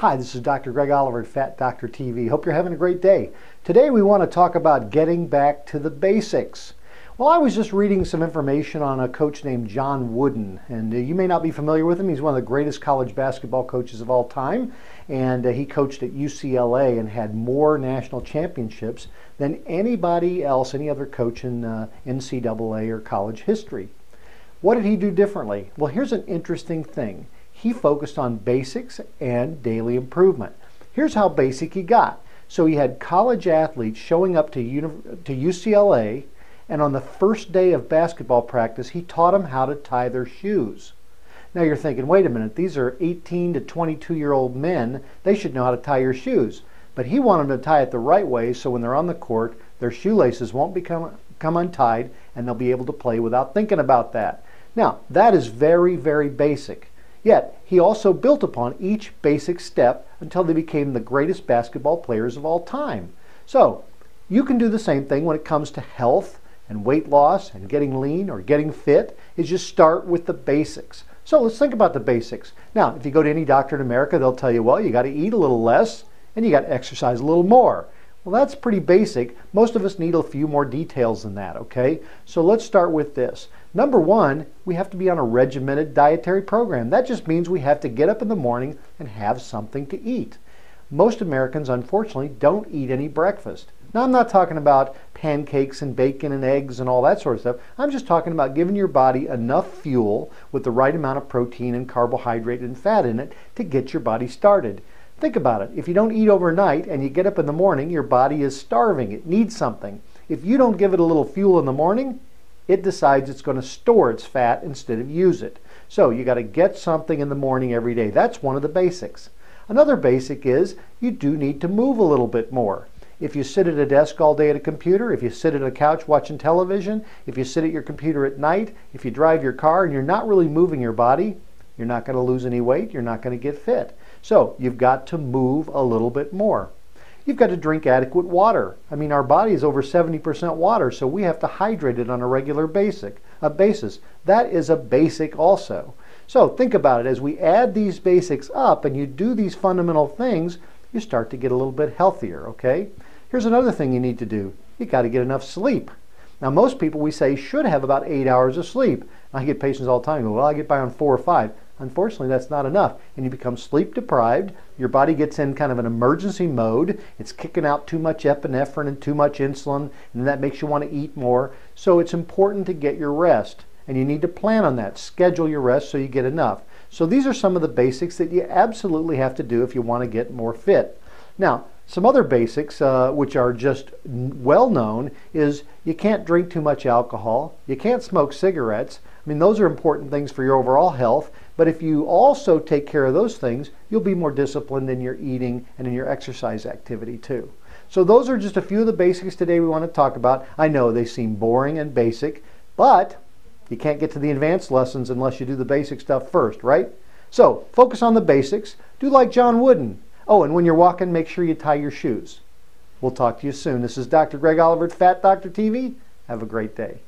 Hi, this is Dr. Greg Oliver at Fat Doctor TV. Hope you're having a great day. Today we want to talk about getting back to the basics. Well, I was just reading some information on a coach named John Wooden, and you may not be familiar with him. He's one of the greatest college basketball coaches of all time, and he coached at UCLA and had more national championships than anybody else, any other coach in NCAA or college history. What did he do differently? Well, here's an interesting thing. He focused on basics and daily improvement. Here's how basic he got. So he had college athletes showing up to UCLA, and on the first day of basketball practice, he taught them how to tie their shoes. Now you're thinking, wait a minute, these are 18 to 22-year-old men. They should know how to tie your shoes. But he wanted them to tie it the right way so when they're on the court, their shoelaces won't come untied and they'll be able to play without thinking about that. Now, that is very, very basic. Yet, he also built upon each basic step until they became the greatest basketball players of all time. So, you can do the same thing when it comes to health and weight loss and getting lean or getting fit, is just start with the basics. So let's think about the basics. Now, if you go to any doctor in America, they'll tell you, well, you got to eat a little less and you got to exercise a little more. Well, that's pretty basic. Most of us need a few more details than that, okay? So let's start with this. Number one, we have to be on a regimented dietary program. That just means we have to get up in the morning and have something to eat. Most Americans, unfortunately, don't eat any breakfast. Now, I'm not talking about pancakes and bacon and eggs and all that sort of stuff. I'm just talking about giving your body enough fuel with the right amount of protein and carbohydrate and fat in it to get your body started. Think about it. If you don't eat overnight and you get up in the morning, your body is starving. It needs something. If you don't give it a little fuel in the morning, it decides it's going to store its fat instead of use it. So you got to get something in the morning every day. That's one of the basics. Another basic is you do need to move a little bit more. If you sit at a desk all day at a computer, if you sit at a couch watching television, if you sit at your computer at night, if you drive your car and you're not really moving your body, you're not going to lose any weight, you're not going to get fit. So you've got to move a little bit more. You've got to drink adequate water. I mean, our body is over 70% water, so we have to hydrate it on a regular basis. That is a basic also. So think about it. As we add these basics up and you do these fundamental things, you start to get a little bit healthier, okay? Here's another thing you need to do. You got to get enough sleep. Now, most people, we say, should have about 8 hours of sleep. I get patients all the time who go, well, I get by on 4 or 5. Unfortunately, that's not enough, and you become sleep deprived. Your body gets in kind of an emergency mode. It's kicking out too much epinephrine and too much insulin, and that makes you want to eat more. So it's important to get your rest, and you need to plan on that. Schedule your rest so you get enough. So these are some of the basics that you absolutely have to do if you want to get more fit. Now, some other basics, which are just well known, is you can't drink too much alcohol. You can't smoke cigarettes. I mean, those are important things for your overall health. But if you also take care of those things, you'll be more disciplined in your eating and in your exercise activity too. So those are just a few of the basics today we want to talk about. I know they seem boring and basic, but you can't get to the advanced lessons unless you do the basic stuff first, right? So focus on the basics. Do like John Wooden. Oh, and when you're walking, make sure you tie your shoes. We'll talk to you soon. This is Dr. Greg Oliver at Fat Doctor TV. Have a great day.